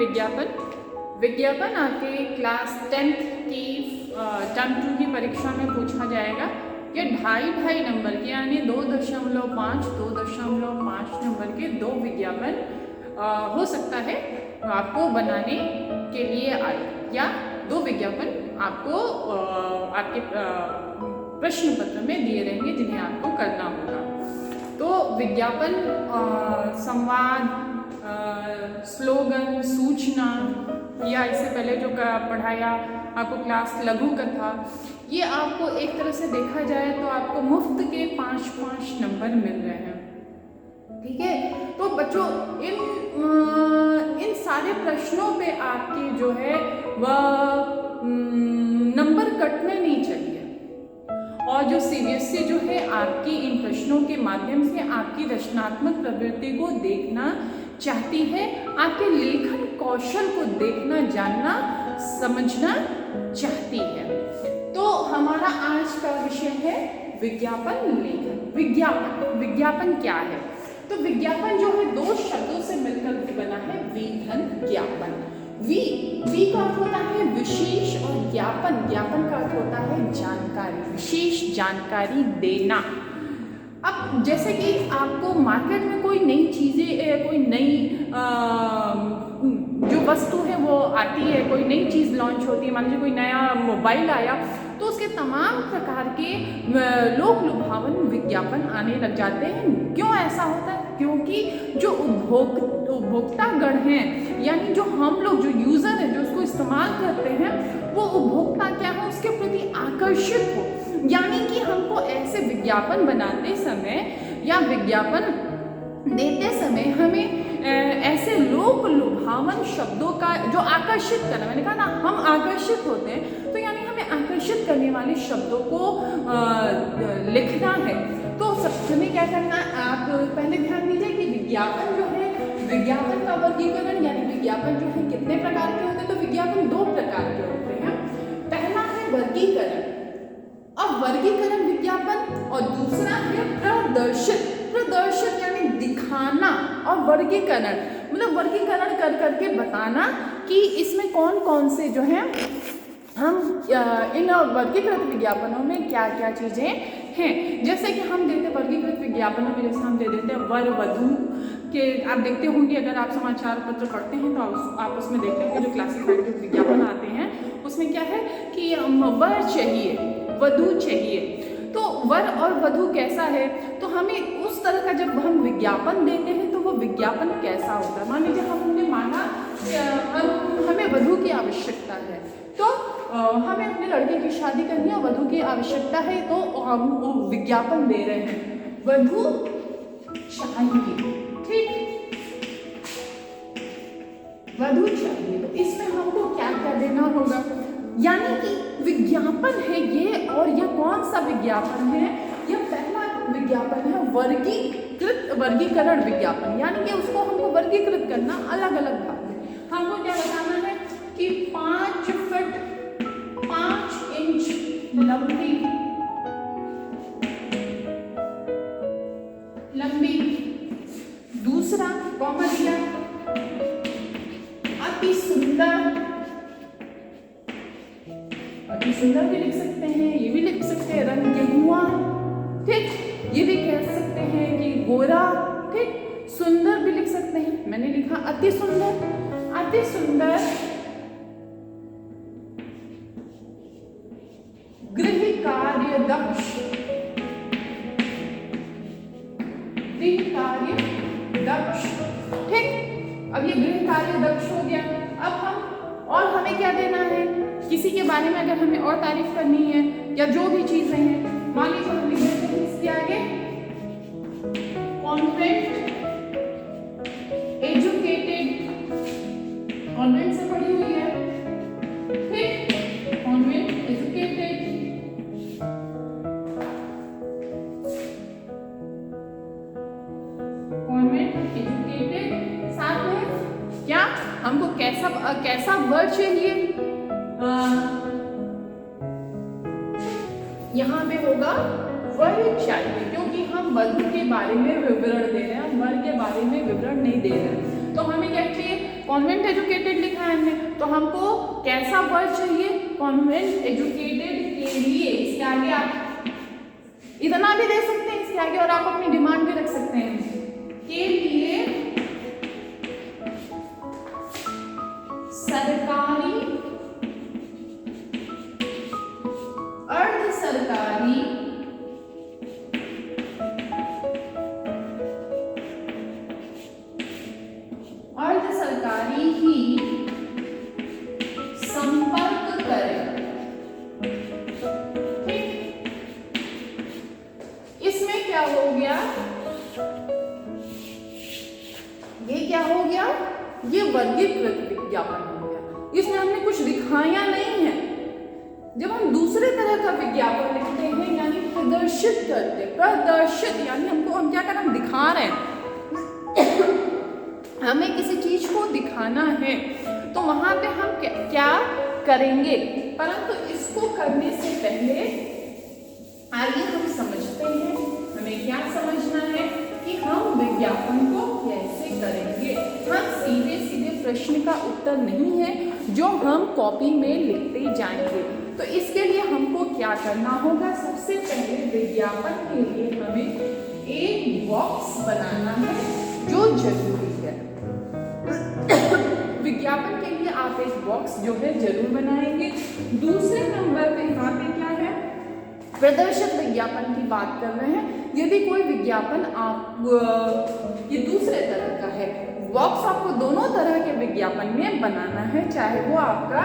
विज्ञापन। विज्ञापन आपके क्लास 10th की टर्म 2 की परीक्षा में पूछा जाएगा। ये 2.5 नंबर के यानी 2.5 नंबर के 2 विज्ञापन हो सकता है आपको बनाने के लिए आए, या 2 विज्ञापन आपको आपके प्रश्न पत्र में दिए रहेंगे जिन्हें आपको करना होगा। तो विज्ञापन संवाद, स्लोगन, सूचना, या इससे पहले जो पढ़ाया आपको क्लास लघु कथा, ये आपको एक तरह से देखा जाए तो आपको मुफ्त के 5 नंबर मिल रहे हैं। ठीक है, तो बच्चों इन सारे प्रश्नों पे आपके जो है वह नंबर कटने नहीं चाहिए। और जो सीबीएसई जो है आपकी इन प्रश्नों के माध्यम से आपकी रचनात्मक प्रवृत्ति को देखना चाहती है, आपके लेखन कौशल को देखना, जानना, समझना चाहती है। तो हमारा आज का विषय है विज्ञापन लेखन। विज्ञापन क्या है? तो विज्ञापन जो है 2 शब्दों से मिलकर बना है, विधन ज्ञापन। वी का अर्थ होता है विशेष, और ज्ञापन का अर्थ होता है जानकारी, विशेष जानकारी देना। अब जैसे कि आपको मार्केट में कोई नई चीज़ें, कोई नई जो वस्तु है वो आती है, कोई नई चीज़ लॉन्च होती है, मान लीजिए कोई नया मोबाइल आया, तो उसके तमाम प्रकार के लोक लुभावन विज्ञापन आने लग जाते हैं। क्यों ऐसा होता है? क्योंकि जो उपभोक्तागण हैं, यानी जो हम लोग, जो यूज़र हैं, जो उसको इस्तेमाल करते हैं, वो उपभोक्ता क्या है, उसके प्रति आकर्षित हो। यानी कि हमको ऐसे विज्ञापन बनाते समय या विज्ञापन देते समय हमें ऐसे लोक लुभावन शब्दों का जो आकर्षित करना, मैंने कहा ना हम आकर्षित होते हैं, तो यानी हमें आकर्षित करने वाले शब्दों को लिखना है। तो हमें क्या करना, आप पहले ध्यान दीजिए कि विज्ञापन जो है, विज्ञापन का वर्गीकरण, यानी विज्ञापन जो है कितने प्रकार के होते हैं? तो विज्ञापन 2 प्रकार के होते हैं। पहला है वर्गीकरण, अब वर्गीकरण विज्ञापन, और दूसरा है प्रदर्शित यानी दिखाना, और वर्गीकरण मतलब वर्गीकरण कर करके बताना कि इसमें कौन कौन से जो है हम इन वर्गीकृत विज्ञापनों में क्या क्या चीज़ें हैं। जैसे कि हम देते वर्गीकृत विज्ञापनों में, जैसे हम दे देते हैं वर वधू के, आप देखते होंगे अगर आप समाचार पत्र पढ़ते हैं तो आप उसमें देखते होंगे जो क्लासिफाइड जो विज्ञापन आते हैं उसमें क्या है कि वर चाहिए, वधू चाहिए। तो वर और वधू कैसा है, तो हमें उस तरह का जब हम विज्ञापन देते हैं तो वो विज्ञापन कैसा होता है। मान लीजिए हमने माना हमें वधू की आवश्यकता है, तो हमें अपने लड़के की शादी करनी है, वधू की आवश्यकता है, तो हम वो विज्ञापन दे रहे हैं, वधू चाहिए। ठीक, वधू चाहिए, तो इसमें हमको क्या क्या देना होगा, यानी कि विज्ञापन है ये, और यह कौन सा विज्ञापन है? यह पहला विज्ञापन है वर्गीकरण विज्ञापन, यानी कि उसको हमको वर्गीकृत करना अलग अलग भाग में। हमको क्या बताना है कि 5 फीट 5 इंच लंबी, दूसरा कॉमा दिया अति सुंदर भी लिख सकते हैं, ये भी लिख सकते हैं रंग गेहुआ, ठीक, ये भी कह सकते हैं कि गोरा, ठीक, सुंदर भी लिख सकते हैं, मैंने लिखा अति सुंदर गृह कार्य दक्ष, ठीक। अब ये गृह कार्य दक्ष हो गया। अब हमें क्या देना है, किसी के बारे में अगर हमें और तारीफ करनी है या जो भी चीजें हैं, मान लीजिए हम लिख देते हैं इसके आगे कॉन्वेंट एजुकेटेड, कॉन्वेंट से पढ़ी हुई है, ठीक, कॉन्वेंट एजुकेटेड, साथ में क्या हमको कैसा वर्ड चाहिए, यहाँ पे होगा वर चाहिए, क्योंकि हम वधू के बारे में विवरण दे रहे हैं, हम वर के बारे में विवरण नहीं दे रहे हैं। तो हमें क्या चाहिए, कॉन्वेंट एजुकेटेड लिखा है हमने, तो हमको कैसा वर्ड चाहिए? कॉन्वेंट एजुकेटेड के लिए इसके आगे आप इतना भी दे सकते हैं इसके आगे, और आप अपनी डिमांड भी रख सकते हैं के लिए सरकारी, अर्ध सरकारी, अर्ध सरकारी ही संपर्क करें। ठीक, इसमें क्या हो गया? ये क्या हो गया? ये वर्गीकृत विज्ञापन हो गया। इसमें हमने कुछ दिखाया नहीं है। जब हम दूसरे तरह का विज्ञापन लिखते हैं यानी प्रदर्शित करते, प्रदर्शित यानी हम क्या कर रहे हैं? हम दिखा रहे हैं। हमें किसी चीज को दिखाना है तो वहां पे हम क्या करेंगे? परंतु इसको करने से पहले आइए हम समझते हैं, हमें क्या समझना है कि हम विज्ञापन को कैसे करेंगे। हम सीधे सीधे प्रश्न का उत्तर नहीं है जो हम कॉपी में लिखते जाएंगे। तो इसके लिए हमको क्या करना होगा? सबसे पहले विज्ञापन के लिए हमें एक बॉक्स बनाना है जो जरूरी है। विज्ञापन के लिए आप एक बॉक्स जो है जरूर बनाएंगे। दूसरे नंबर पे यहाँ पे क्या है? प्रदर्शित विज्ञापन की बात कर रहे हैं। यदि कोई विज्ञापन आप ये दूसरे तरह का है, बॉक्स आपको दोनों तरह के विज्ञापन में बनाना है, चाहे वो आपका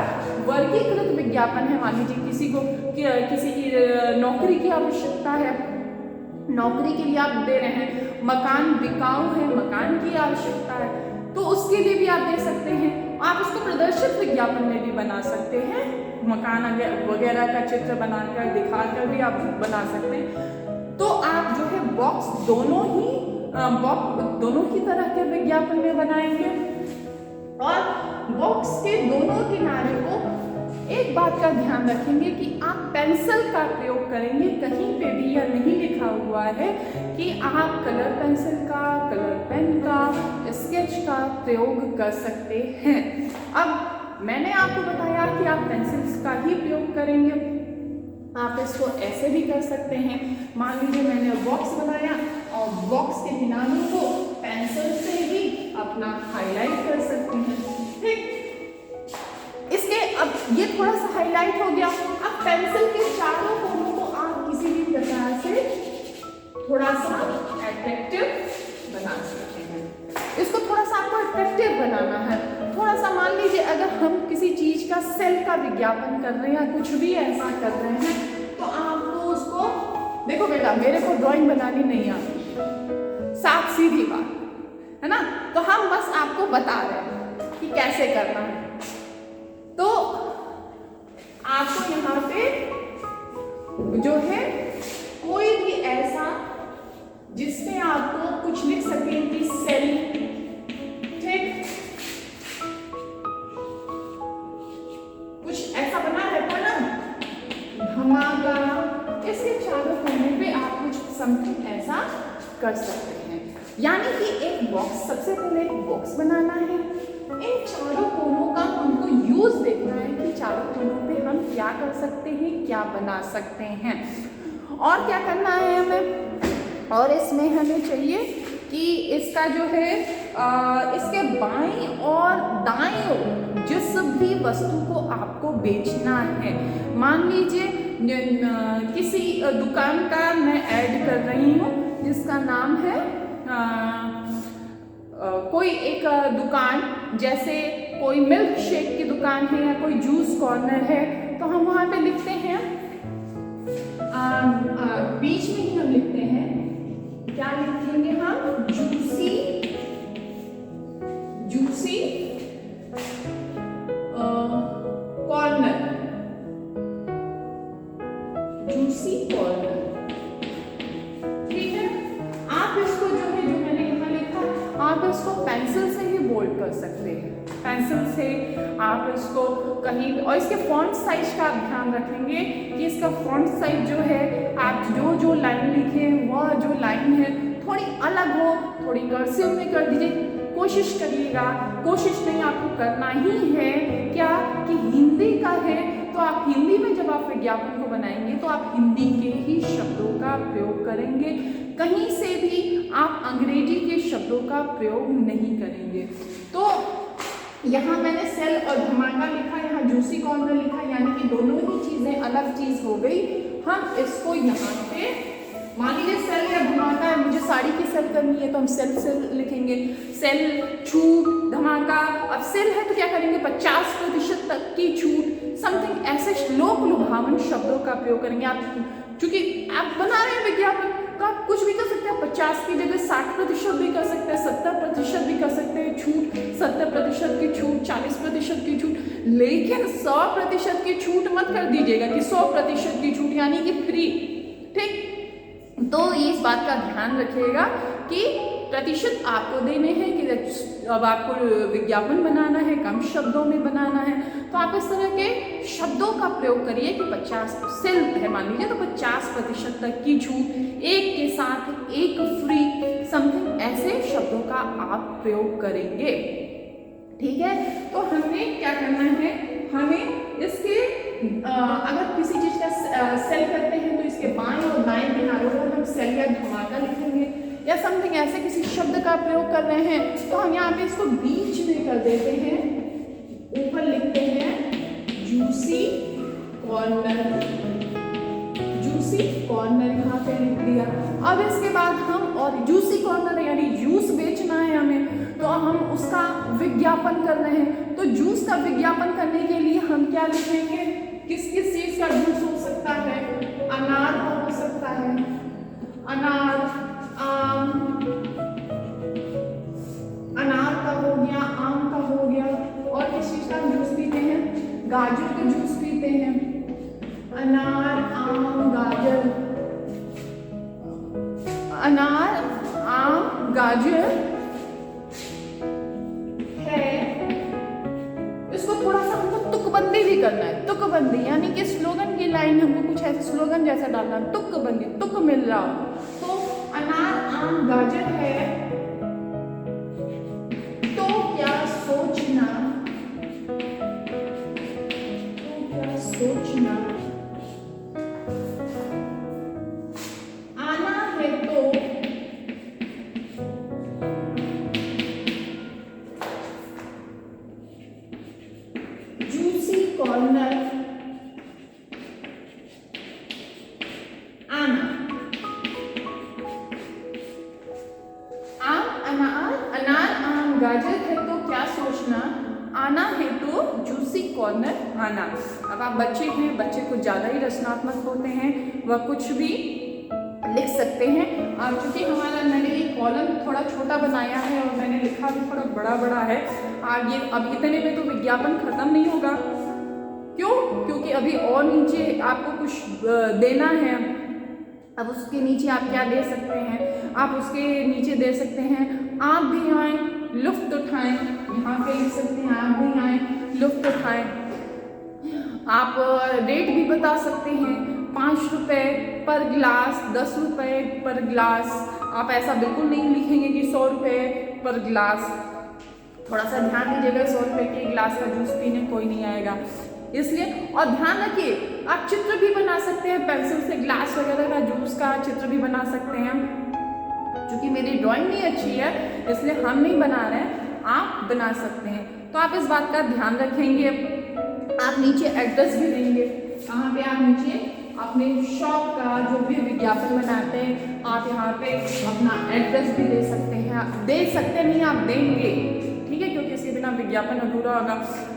वर्गीकृत विज्ञापन है, मान लीजिए किसी की नौकरी की आवश्यकता है, नौकरी के लिए आप दे रहे हैं, मकान बिकाऊ है, मकान की आवश्यकता है, तो उसके लिए भी आप दे सकते हैं। आप इसको प्रदर्शित विज्ञापन में भी बना सकते हैं, मकान वगैरह का चित्र बनाकर दिखाकर भी आप बना सकते हैं। तो आप जो है बॉक्स दोनों ही तरह के विज्ञापन में बनाएंगे, और बॉक्स के दोनों किनारे को एक बात का ध्यान रखेंगे कि आप पेंसिल का प्रयोग करेंगे। कहीं पे भी यह नहीं लिखा हुआ है कि आप कलर पेंसिल का, कलर पेन का, स्केच का प्रयोग कर सकते हैं। अब मैंने आपको बताया कि आप पेंसिल्स का ही प्रयोग करेंगे। आप इसको ऐसे भी कर सकते हैं, मान लीजिए मैंने बॉक्स बनाया और बॉक्स के किनारों को पेंसिल से ही अपना हाईलाइट कर सकते हैं। ठीक, इसके अब ये थोड़ा सा हाईलाइट हो गया। अब पेंसिल के चारों कोनों को आप किसी भी प्रकार से थोड़ा सा अट्रैक्टिव बना सकते हैं। इसको थोड़ा सा आपको अट्रैक्टिव बनाना है। थोड़ा सा मान लीजिए अगर हम किसी चीज का सेल का विज्ञापन कर रहे हैं या कुछ भी ऐसा कर रहे हैं, तो आपको उसको देखो बेटा, मेरे को ड्राइंग बनानी नहीं आती, साफ सीधी बात है ना, तो हम बस आपको बता रहे हैं कि कैसे करना है। तो आपको यहाँ पे जो है कोई भी ऐसा जिसमें आपको कुछ लिख सके कि सेल, ठीक, कुछ ऐसा बना रहता ना, धमाका, इसके चारों कोने पे आप कुछ समथिंग ऐसा कर सकते हैं। यानी कि एक बॉक्स, सबसे पहले एक बॉक्स बनाना है। इन चारों कोनों का हमको यूज देखना है कि चारों कोनों पे हम क्या कर सकते हैं, क्या बना सकते हैं, और क्या करना है हमें। और इसमें हमें चाहिए कि इसका जो है इसके बाईं और दाईं ओर जिस भी वस्तु को आपको बेचना है, मान लीजिए किसी दुकान का मैं ऐड कर रही हूँ जिसका नाम है कोई एक दुकान, जैसे कोई मिल्क शेक की दुकान है या कोई जूस कॉर्नर है, तो हम वहाँ पे लिखते हैं बीच में ही हम लिखते हैं, क्या लिखेंगे हम, जूसी कॉर्नर, जूसी कॉर्नर। ठीक है, आप इसको जो है, जो मैंने यहाँ लिखा, आप इसको पेंसिल से ही बोल्ड कर सकते हैं। पेंसिल से आप इसको कहीं, और इसके फॉन्ट साइज का आप ध्यान रखेंगे कि इसका फॉन्ट साइज जो है, आप जो लाइन लिखे वह जो लाइन है थोड़ी अलग हो, थोड़ी कर्सिव में कर दीजिए, कोशिश करिएगा, कोशिश नहीं आपको करना ही है क्या कि हिंदी का है तो आप हिंदी में जब आप विज्ञापन को बनाएंगे तो आप हिंदी के ही शब्दों का प्रयोग करेंगे, कहीं से भी आप अंग्रेजी के शब्दों का प्रयोग नहीं करेंगे। तो यहाँ मैंने सेल और धमाका लिखा, यहाँ जूसी कॉर्नर लिखा, यानी कि दोनों ही चीजें अलग चीज हो गई। हम इसको यहाँ पे मान लीजिए सेल या धमाका है, मुझे साड़ी की सेल करनी है तो हम सेल सेल लिखेंगे, सेल छूट धमाका। अब सेल है तो क्या करेंगे 50% तक की छूट, समथिंग ऐसे लोक लुभावन शब्दों का प्रयोग करेंगे। आप चूंकि आप बना रहे हैं विज्ञापन तो आप कुछ भी कर सकते हैं, 50 की जगह 60% भी कर सकते हैं, 70% भी कर सकते हैं छूट, 70% की छूट, 40% की छूट, लेकिन 100% की छूट मत कर दीजिएगा कि 100% की छूट यानी कि फ्री। ठीक, तो इस बात का ध्यान रखिएगा कि प्रतिशत आपको देने हैं कि अब आपको विज्ञापन बनाना है, कम शब्दों में बनाना है, तो आप इस तरह के शब्दों का प्रयोग करिए कि 50 सेल है मान लीजिए तो 50% तक की छूट, एक के साथ एक फ्री, समथिंग ऐसे शब्दों का आप प्रयोग करेंगे। ठीक है, तो हमें क्या करना है, हमें इसके अगर किसी चीज का सेल करते हैं तो इसके बाएं और दाएं किनारों पर हम सेल या धमाका लिखेंगे, या समथिंग ऐसे किसी शब्द का प्रयोग कर रहे हैं तो हम यहाँ पे इसको बीच में कर देते हैं, ऊपर लिखते हैं जूसी कॉर्नर, जूसी कॉर्नर यहाँ पे लिख दिया। अब इसके बाद हम और जूसी कॉर्नर यानी जूस बेचना है हमें, तो हम उसका विज्ञापन कर रहे हैं, तो जूस का विज्ञापन करने के लिए हम क्या लिखेंगे, किस किस चीज का जूस हो सकता है, अनार का हो सकता है, अनार, आम, अनार का हो गया, आम का हो गया, और किस चीज का जूस पीते हैं, गाजर का जूस पीते हैं, अनार, आम, गाजर, अनार, आम, गाजर है। इसको थोड़ा सा हमको तुकबंदी भी करना है, तुकबंदी यानी कि स्लोगन की लाइन हमको कुछ ऐसे स्लोगन जैसा डालना है, तुकबंदी, तुक मिल रहा हो। तो अनार, आम, गाजर है तो क्या सोचना, तो क्या सोचना, आना है तो जूसी कॉर्नर आना, आम, अनार, आम, गाजर है तो क्या सोचना, आना है तो जूसी कॉर्नर आना। अब आप बच्चे हैं, बच्चे कुछ ज़्यादा ही रचनात्मक होते हैं, वह कुछ भी लिख सकते हैं। अब चूंकि हमारा मैंने ये कॉलम थोड़ा छोटा बनाया है और मैंने लिखा भी थोड़ा बड़ा बड़ा है, आगे अब इतने में तो विज्ञापन खत्म नहीं होगा। क्यों? क्योंकि अभी और नीचे आपको कुछ देना है। अब उसके नीचे आप क्या दे सकते हैं, आप उसके नीचे दे सकते हैं आप भी आए लुफ्त उठाएं, यहाँ पे लिख सकते हैं आप भी आए लुफ्त उठाएं। आप रेट भी बता सकते हैं, 5 रुपये पर गिलास, 10 रुपये पर गिलास। आप ऐसा बिल्कुल नहीं लिखेंगे कि 100 रुपये पर गिलास। थोड़ा सा ध्यान दीजिएगा, 100 रुपये के गिलास का जूस पीने कोई नहीं आएगा, इसलिए। और ध्यान रखिए आप चित्र भी बना सकते हैं, पेंसिल से गिलास वगैरह का जूस का चित्र भी बना सकते हैं। क्योंकि मेरी ड्राइंग नहीं अच्छी है इसलिए हम नहीं बना रहे हैं, आप बना सकते हैं। तो आप इस बात का ध्यान रखेंगे। आप नीचे एड्रेस भी देंगे, कहाँ पे आप नीचे अपने शॉप का जो भी विज्ञापन बनाते हैं आप यहाँ पे अपना एड्रेस भी दे सकते हैं। दे सकते नहीं, आप देंगे, ठीक है, क्योंकि इसके बिना विज्ञापन अधूरा होगा।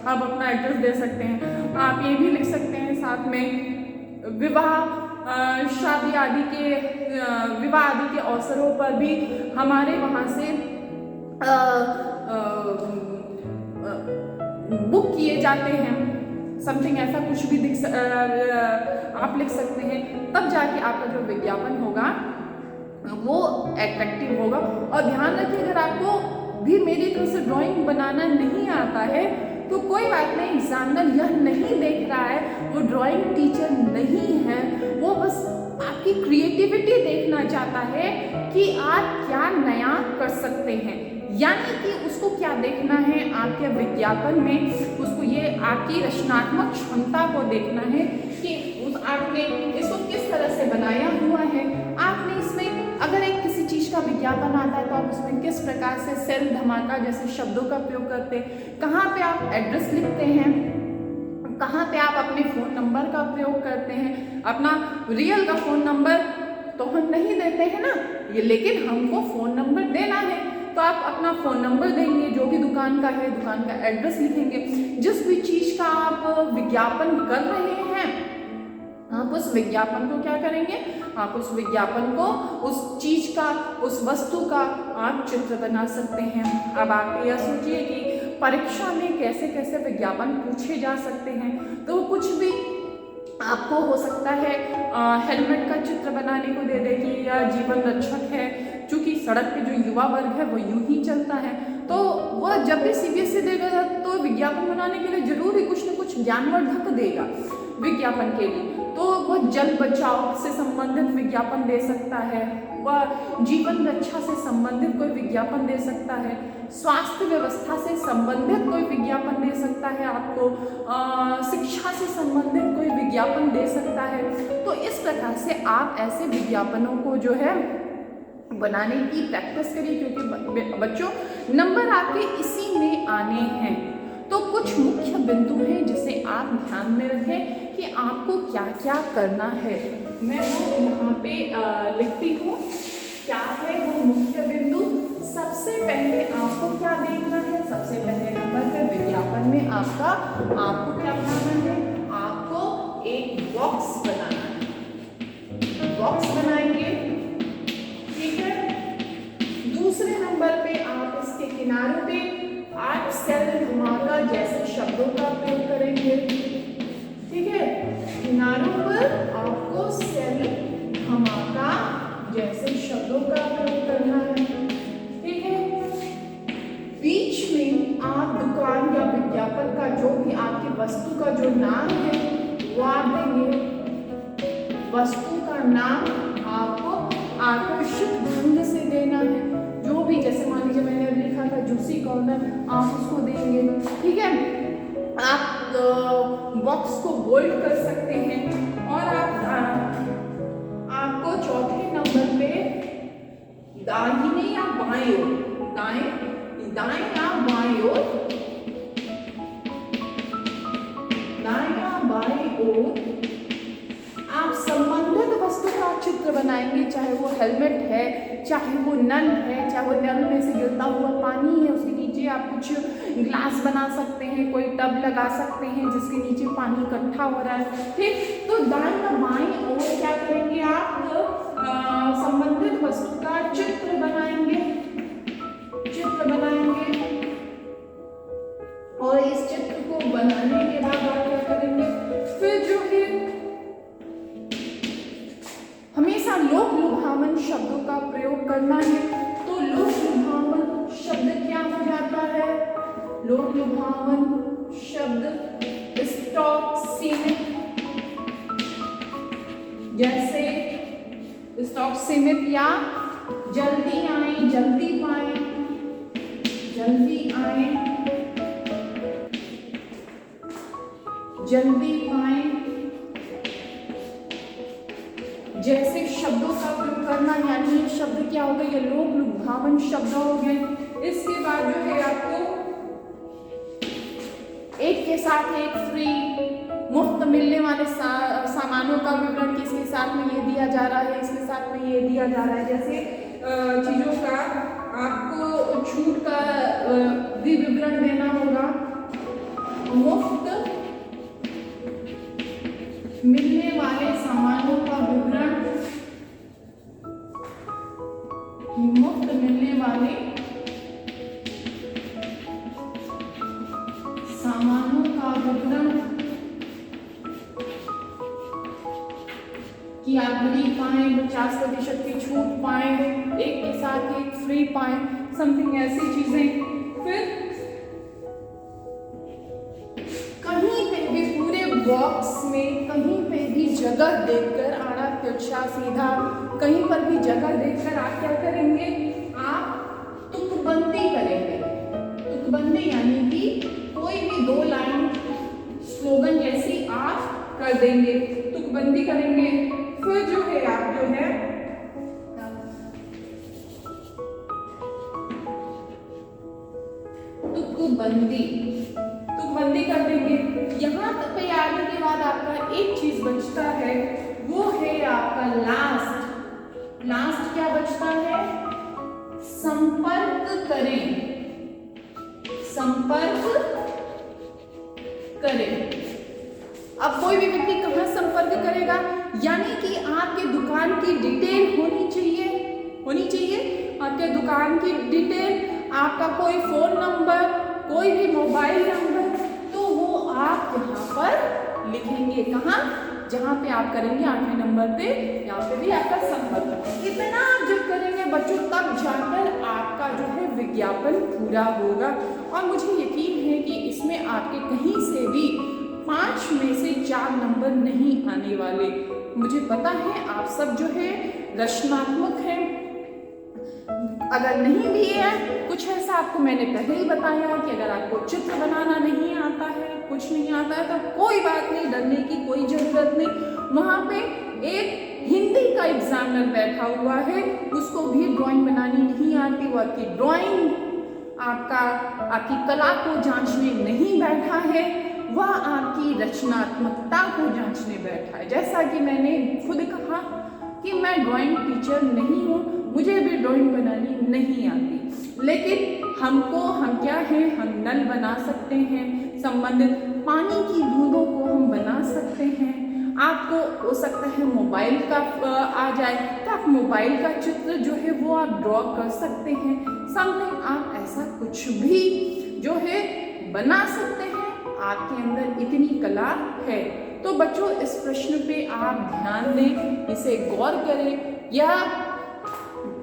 आप अपना एड्रेस दे सकते हैं। आप ये भी लिख सकते हैं साथ में विवाह शादी आदि के विवाह आदि के अवसरों पर भी हमारे वहाँ से बुक किए जाते हैं, समथिंग ऐसा कुछ भी आप लिख सकते हैं। तब जाके आपका जो विज्ञापन होगा वो एट्रैक्टिव होगा। और ध्यान रखिए अगर आपको भी मेरी तरफ से ड्राइंग बनाना नहीं आता है तो कोई बात नहीं, एग्जामिनर यह नहीं देख रहा है, वो ड्राइंग टीचर नहीं है, वो बस आपकी क्रिएटिविटी देखना चाहता है कि आप क्या नया कर सकते हैं। यानी कि उसको क्या देखना है आपके विज्ञापन में, उसको ये आपकी रचनात्मक क्षमता को देखना है कि आपने इसको किस तरह से बनाया हुआ है। आपने इसमें अगर एक किसी चीज़ का विज्ञापन आता है तो आप उसमें किस प्रकार से सेल धमाका जैसे शब्दों का प्रयोग करते हैं, कहाँ पे आप एड्रेस लिखते हैं, कहाँ पे आप अपने फ़ोन नंबर का प्रयोग करते हैं। अपना रियल का फ़ोन नंबर तो हम नहीं देते हैं ना, ये लेकिन हमको फ़ोन नंबर देना है तो आप अपना फ़ोन नंबर देंगे, जो भी दुकान का है दुकान का एड्रेस लिखेंगे। जिस भी चीज़ का आप विज्ञापन कर रहे हैं आप उस विज्ञापन को क्या करेंगे, आप उस विज्ञापन को, उस चीज का, उस वस्तु का आप चित्र बना सकते हैं। अब आप यह सोचिए कि परीक्षा में कैसे कैसे विज्ञापन पूछे जा सकते हैं, तो कुछ भी आपको हो सकता है हेलमेट का चित्र बनाने को दे दे कि यह जीवन रक्षक है, चूंकि सड़क पे जो युवा वर्ग है वो यूं ही चलता है, तो वह जब भी सीबीएसई देगा तो विज्ञापन बनाने के लिए जरूर ही कुछ न कुछ ज्ञानवर्धक देगा विज्ञापन के लिए। तो वह जल बचाव से संबंधित विज्ञापन दे सकता है, वह जीवन रक्षा से संबंधित कोई विज्ञापन दे सकता है, स्वास्थ्य व्यवस्था से संबंधित कोई विज्ञापन दे सकता है, आपको शिक्षा से संबंधित कोई विज्ञापन दे सकता है। तो इस प्रकार से आप ऐसे विज्ञापनों को जो है बनाने की प्रैक्टिस करिए, क्योंकि बच्चों नंबर आपके इसी में आने हैं। तो कुछ मुख्य बिंदु हैं जिसे आप ध्यान में रखें कि आपको क्या क्या करना है। मैं वो यहाँ पे लिखती हूँ क्या है वो मुख्य बिंदु। सबसे पहले आपको क्या देखना है, सबसे पहले नंबर पे विज्ञापन में आपको क्या बनाना है, आपको एक बॉक्स बनाना है, बॉक्स बनाएंगे, ठीक है। दूसरे नंबर पे आप इसके किनारों पे आप सेल धमाका जैसे शब्दों का प्रयोग करेंगे, ठीक है। किनारों पर आपको सेल धमाका जैसे शब्दों का प्रयोग करना है, ठीक है। बीच में आप दुकान या विज्ञापन का जो भी आपकी वस्तु का जो नाम है वो आप देंगे। वस्तु का नाम आपको आकर्षक ढंग से देना है, जो भी जैसे मान लीजिए मैंने लिखा था जूसी कॉर्नर, आप उसको देंगे, ठीक है। आप बॉक्स को बोल्ड कर सकते हैं और आपको चौथे नंबर पे दाहिने या बाएं ओर, दाएं या बाएं ओर, दाएं या बाएं ओर आप संबंधित वस्तु का चित्र बनाएंगे, चाहे वो हेलमेट है, चाहे वो नल है, चाहे वो नल में से गिरता हुआ पानी है, उसके नीचे आप कुछ ग्लास बना सकते हैं, कोई टब लगा सकते हैं जिसके नीचे पानी इकट्ठा हो रहा है, ठीक। तो दाएं या बाएं ओर क्या करेंगे, आप संबंधित वस्तु का चित्र बनाएंगे, और इस चित्र को बनाने के बाद आप क्या करेंगे, फिर जो है हमेशा लोक लुभावन शब्दों का प्रयोग करना है। तो लोक लुभावन शब्द क्या हो जाता है, लोक लुभावन शब्द स्टॉक सीमित, जैसे स्टॉक सीमित या जल्दी आए, जल्दी पाए, जल्दी आए, जल्दी पाए जैसे शब्दों का प्रयोग करना, यानी ये शब्द क्या हो गए, ये लोक लुभावन शब्द हो गए। इसके बाद जो है आपको एक के साथ एक फ्री, मुफ्त मिलने वाले सामानों का विवरण, किसके साथ में ये दिया जा रहा है, इसके साथ में ये दिया जा रहा है, जैसे चीजों का आपको छूट का भी विवरण देना होगा। मुफ्त मिलने वाले सामानों का विवरण, मुफ्त मिलने वाले सामानों का विवरण कि आप फ्री पाएं, 50% की छूट पाएं, एक के साथ एक फ्री पाएं, समथिंग ऐसी चीजें। फिर कहीं पे भी पूरे बॉक्स में कहीं पे भी जगह देखकर, आड़ा तिरछा सीधा कहीं पर भी जगह देखकर आप क्या करेंगे, आप तुक तुकबंदी करेंगे। तुकबंदी यानी कि कोई भी 2 लाइन स्लोगन जैसी आप कर देंगे, तुकबंदी करेंगे। फिर जो है आप जो है तुकबंदी कर देंगे। यहाँ तक पे आने के बाद आपका एक चीज बचता है, वो है आपका लास्ट क्या बचता है? संपर्क करें। अब कोई भी व्यक्ति कहाँ संपर्क करेगा? यानी कि आपके दुकान की डिटेल होनी चाहिए। आपके दुकान की डिटेल, आपका कोई फोन नंबर, कोई भी मोबाइल नंबर, तो वो आप यहाँ पर लिखेंगे। कहाँ? जहाँ पे आप करेंगे 8वें नंबर पे, यहाँ पे भी आपका संपर्क। इतना आप जब करेंगे बच्चों, तब जाकर आपका जो है विज्ञापन पूरा होगा। और मुझे यकीन है कि इसमें आपके कहीं से भी 5 में से 4 नंबर नहीं आने वाले। मुझे पता है आप सब जो है रचनात्मक हैं। अगर नहीं भी है, कुछ ऐसा आपको मैंने पहले ही बताया कि अगर आपको चित्र बनाना नहीं आता है, कुछ नहीं आता है, तो कोई बात नहीं, डरने की कोई जरूरत नहीं। वहाँ पे एक हिंदी का एग्जामिनर बैठा हुआ है, उसको भी ड्राइंग बनानी नहीं आती। वो आपकी ड्राइंग, आपकी कला को जांचने नहीं बैठा है, वह आपकी रचनात्मकता को जांचने बैठा है। जैसा कि मैंने खुद कहा कि मैं ड्राइंग टीचर नहीं हूँ, मुझे भी ड्राइंग बनानी नहीं आती, लेकिन हम क्या है, हम नल बना सकते हैं, संबंधित पानी की बूंदों को हम बना सकते हैं। आपको हो सकता है मोबाइल का आ जाए, तो आप मोबाइल का चित्र जो है वो आप ड्रॉ कर सकते हैं। समथिंग आप ऐसा कुछ भी जो है बना सकते हैं, आपके अंदर इतनी कला है। तो बच्चों, इस प्रश्न पे आप ध्यान दें, इसे गौर करें। या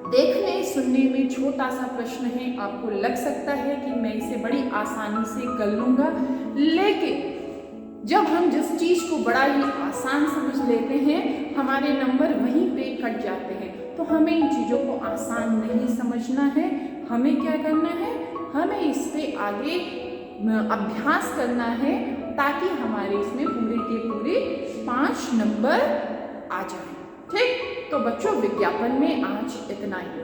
देखने सुनने में छोटा सा प्रश्न है, आपको लग सकता है कि मैं इसे बड़ी आसानी से कर लूँगा, लेकिन जब हम जिस चीज़ को बड़ा ही आसान समझ लेते हैं, हमारे नंबर वहीं पे कट जाते हैं। तो हमें इन चीज़ों को आसान नहीं समझना है। हमें क्या करना है? हमें इस पे आगे अभ्यास करना है, ताकि हमारे इसमें पूरे के पूरे 5 नंबर आ जाए। ठीक, तो बच्चों, विज्ञापन में आज इतना ही।